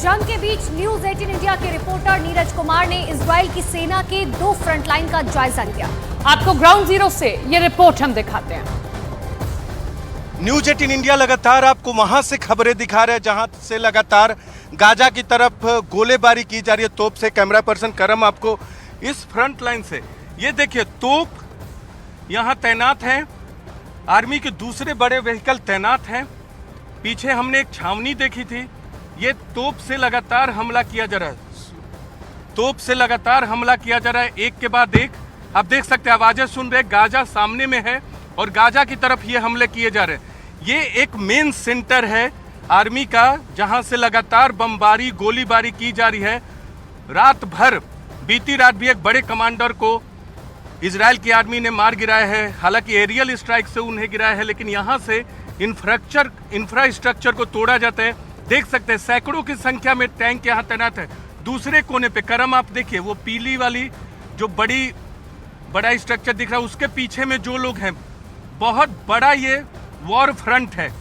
जंग के बीच news 18 India के रिपोर्टर नीरज कुमार ने इजराइल की सेना के 2 फ्रंटलाइन का जायजा लिया। आपको ग्राउंड जीरो से ये रिपोर्ट हम दिखाते हैं। न्यूज 18 इंडिया लगातार आपको वहां से खबरें दिखा रहे हैं जहां से लगातार गाजा की तरफ गोलेबारी की जा रही है तोप से। कैमरा पर्सन करम आपको इस फ्रंट लाइन से ये देखिए तोप यहां तैनात है, आर्मी के दूसरे बड़े व्हीकल तैनात हैं। पीछे हमने एक छावनी देखी थी, ये तोप से लगातार हमला किया जा रहा है, तोप से लगातार हमला किया जा रहा है, एक के बाद एक। आप देख सकते हैं, आवाजें सुन रहे, गाजा सामने में है और गाजा की तरफ ये हमले किए जा रहे हैं। ये एक मेन सेंटर है आर्मी का जहां से लगातार बमबारी गोलीबारी की जा रही है। रात भर बीती रात भी एक बड़े कमांडर को इजराइल की आर्मी ने मार गिराया है, हालांकि एरियल स्ट्राइक से उन्हें गिराया है, लेकिन यहां से इंफ्रास्ट्रक्चर को तोड़ा जाता है। देख सकते हैं सैकड़ों की संख्या में टैंक यहां तैनात है। दूसरे कोने पे करम आप देखिए, वो पीली वाली जो बड़ा स्ट्रक्चर दिख रहा है, उसके पीछे में जो लोग हैं, बहुत बड़ा ये वॉर फ्रंट है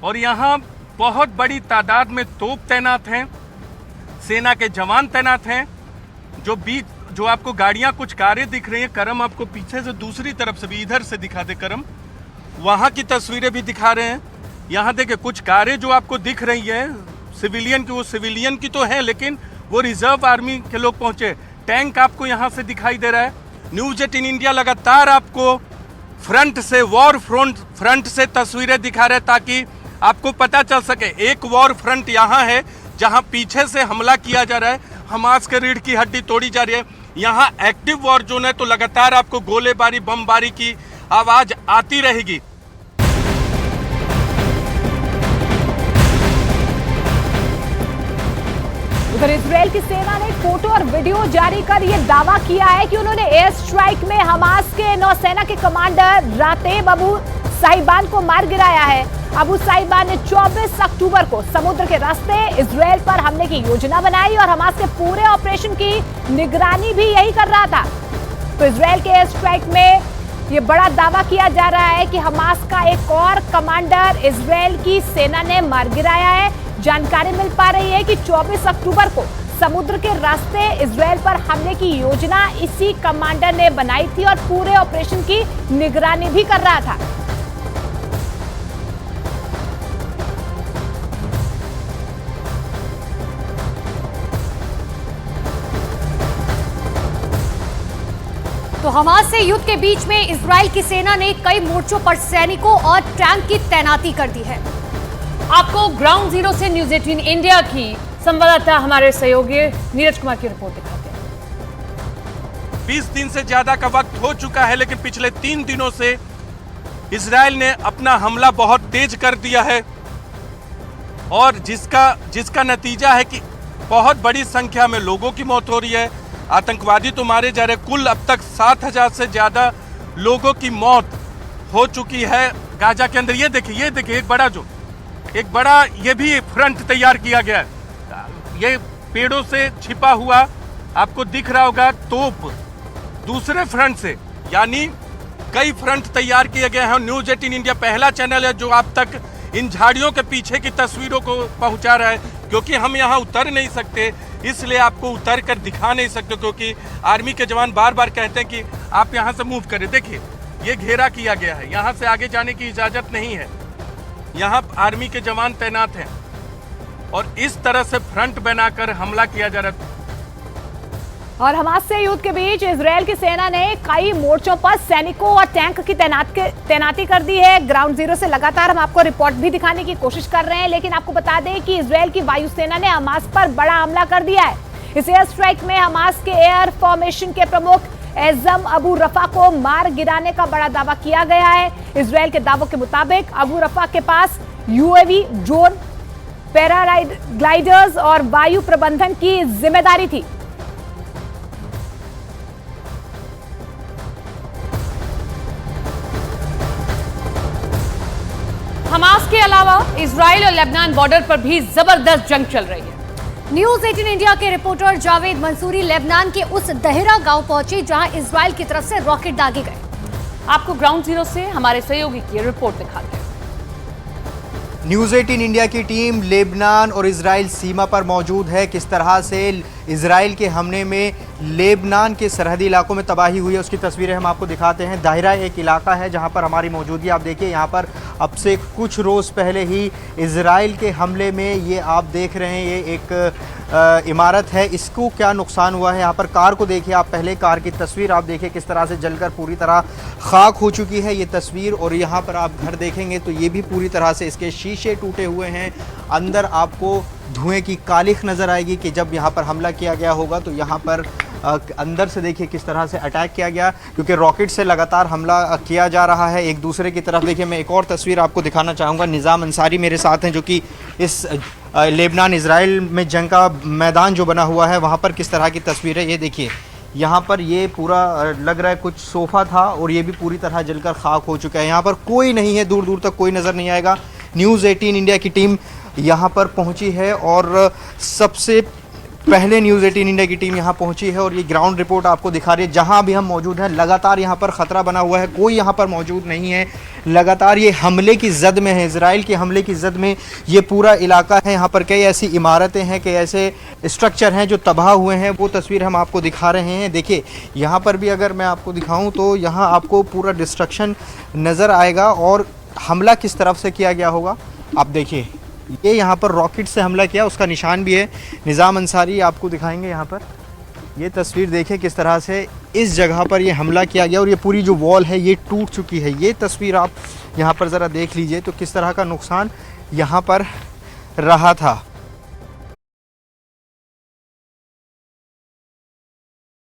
और यहाँ बहुत बड़ी तादाद में तोप तैनात हैं, सेना के जवान तैनात हैं। जो आपको गाड़ियां कुछ कारें दिख रही हैं, करम आपको पीछे से दूसरी तरफ से भी इधर से दिखा दे करम, वहां की तस्वीरें भी दिखा रहे हैं। यहाँ देखिए कुछ कारें जो आपको दिख रही हैं सिविलियन की, वो सिविलियन की तो है लेकिन वो रिजर्व आर्मी के लोग पहुंचे। टैंक आपको यहाँ से दिखाई दे रहा है। न्यूज 18 इंडिया लगातार आपको फ्रंट से वॉर फ्रंट से तस्वीरें दिखा रहे हैं ताकि आपको पता चल सके। एक वॉर फ्रंट यहाँ है जहाँ पीछे से हमला किया जा रहा है, हमास के रीढ़ की हड्डी तोड़ी जा रही है। यहाँ एक्टिव वॉर जोन है तो लगातार आपको गोलेबारी बमबारी की आवाज आती रहेगी। उधर इजराइल की सेना ने फोटो और वीडियो जारी कर यह दावा किया है कि उन्होंने एयर स्ट्राइक में हमास के नौसेना के कमांडर रातेब अबू साहिबान को मार गिराया है। अबू साहिबान ने 24 अक्टूबर को समुद्र के रास्ते इजराइल पर हमले की योजना बनाई और हमास के पूरे ऑपरेशन की निगरानी भी यही कर रहा था। तो इजराइल के एयर स्ट्राइक में ये बड़ा दावा किया जा रहा है कि हमास का एक और कमांडर इजराइल की सेना ने मार गिराया है। जानकारी मिल पा रही है कि 24 अक्टूबर को समुद्र के रास्ते इजराइल पर हमले की योजना इसी कमांडर ने बनाई थी और पूरे ऑपरेशन की निगरानी भी कर रहा था। तो हमास से युद्ध के बीच में इजराइल की सेना ने कई मोर्चों पर सैनिकों और टैंक की तैनाती कर दी है। आपको ग्राउंड जीरो से न्यूज 18 इंडिया की संवाददाता हमारे सहयोगी नीरज कुमार की रिपोर्ट दिखाते हैं। 20 दिन से ज्यादा का वक्त हो चुका है लेकिन पिछले 3 दिनों से इजराइल ने अपना हमला बहुत तेज कर दिया है और जिसका नतीजा है कि बहुत बड़ी संख्या में लोगों की मौत हो रही है, आतंकवादी तो मारे जा रहे। कुल अब तक 7,000 से ज्यादा लोगों की मौत हो चुकी है गाजा के अंदर। ये देखिए एक बड़ा ये भी फ्रंट तैयार किया गया है। ये पेड़ों से छिपा हुआ आपको दिख रहा होगा तोप दूसरे फ्रंट से, यानी कई फ्रंट तैयार किए गए हैं। न्यूज 18 इंडिया पहला चैनल है जो आप तक इन झाड़ियों के पीछे की तस्वीरों को पहुंचा रहा है, क्योंकि हम यहाँ उतर नहीं सकते इसलिए आपको उतर कर दिखा नहीं सकते, क्योंकि आर्मी के जवान बार बार कहते हैं कि आप यहाँ से मूव करें। देखिए ये घेरा किया गया है, यहाँ से आगे जाने की इजाजत नहीं है। यहाँ आर्मी के जवान तैनात हैं और इस तरह से फ्रंट बनाकर हमला किया जा रहा है। और हमास से युद्ध के बीच इजराइल की सेना ने कई मोर्चों पर सैनिकों और टैंक की तैनाती कर दी है। ग्राउंड जीरो से लगातार हम आपको रिपोर्ट भी दिखाने की कोशिश कर रहे हैं, लेकिन आपको बता दें कि इजराइल की वायुसेना ने हमास पर बड़ा हमला कर दिया है। इस एयर स्ट्राइक में हमास के एयर फॉर्मेशन के प्रमुख एजम अबू रफा को मार गिराने का बड़ा दावा किया गया है। इजराइल के दावों के मुताबिक अबू रफा के पास यूएवी, ड्रोन, पैराग्लाइडर्स और वायु प्रबंधन की जिम्मेदारी थी। हमास के अलावा इजराइल और लेबनान बॉर्डर पर भी जबरदस्त जंग चल रही है। न्यूज 18 इंडिया के रिपोर्टर जावेद मंसूरी लेबनान के उस दहरा गांव पहुंचे जहां इजराइल की तरफ से रॉकेट दागे गए। आपको ग्राउंड जीरो से हमारे सहयोगी की रिपोर्ट दिखाते हैं। न्यूज़ 18 इंडिया की टीम लेबनान और इजराइल सीमा पर मौजूद है। किस तरह से इजराइल के हमले में लेबनान के सरहदी इलाकों में तबाही हुई है उसकी तस्वीरें हम आपको दिखाते हैं। दायरा एक इलाका है जहां पर हमारी मौजूदगी, आप देखिए यहां पर अब से कुछ रोज़ पहले ही इजराइल के हमले में ये आप देख रहे हैं ये एक इमारत है, इसको क्या नुकसान हुआ है। यहाँ पर कार को देखिए आप, पहले कार की तस्वीर आप देखिए किस तरह से जलकर पूरी तरह खाक हो चुकी है ये तस्वीर। और यहाँ पर आप घर देखेंगे तो ये भी पूरी तरह से इसके शीशे टूटे हुए हैं। अंदर आपको धुएं की कालिख नज़र आएगी कि जब यहाँ पर हमला किया गया होगा तो यहाँ पर अंदर से देखिए किस तरह से अटैक किया गया, क्योंकि रॉकेट से लगातार हमला किया जा रहा है एक दूसरे की तरफ। देखिए मैं एक और तस्वीर आपको दिखाना चाहूँगा। निज़ाम अंसारी मेरे साथ हैं जो कि इस लेबनान इजराइल में जंग का मैदान जो बना हुआ है वहाँ पर किस तरह की तस्वीर है ये देखिए। यहाँ पर ये पूरा लग रहा है कुछ सोफ़ा था और ये भी पूरी तरह जलकर खाक हो चुका है। यहाँ पर कोई नहीं है, दूर दूर तक कोई नज़र नहीं आएगा। न्यूज़ 18 इंडिया की टीम यहाँ पर पहुँची है और सबसे पहले न्यूज़ 18 इंडिया की टीम यहाँ पहुँची है और ये ग्राउंड रिपोर्ट आपको दिखा रही है। जहाँ भी हम मौजूद हैं लगातार यहाँ पर ख़तरा बना हुआ है, कोई यहाँ पर मौजूद नहीं है। लगातार ये हमले की जद में है, इजराइल के हमले की जद में ये पूरा इलाका है। यहाँ पर कई ऐसी इमारतें हैं, कई ऐसे स्ट्रक्चर हैं जो तबाह हुए हैं, वो तस्वीर हम आपको दिखा रहे हैं। देखिए यहाँ पर भी अगर मैं आपको दिखाऊँ तो यहाँ आपको पूरा डिस्ट्रक्शन नज़र आएगा और हमला किस तरफ से किया गया होगा आप देखिए। ये यहाँ पर रॉकेट से हमला किया उसका निशान भी है। निज़ाम अंसारी आपको दिखाएंगे यहाँ पर ये तस्वीर देखिए किस तरह से इस जगह पर ये हमला किया गया और ये पूरी जो वॉल है ये टूट चुकी है। ये तस्वीर आप यहाँ पर ज़रा देख लीजिए तो किस तरह का नुकसान यहाँ पर रहा था।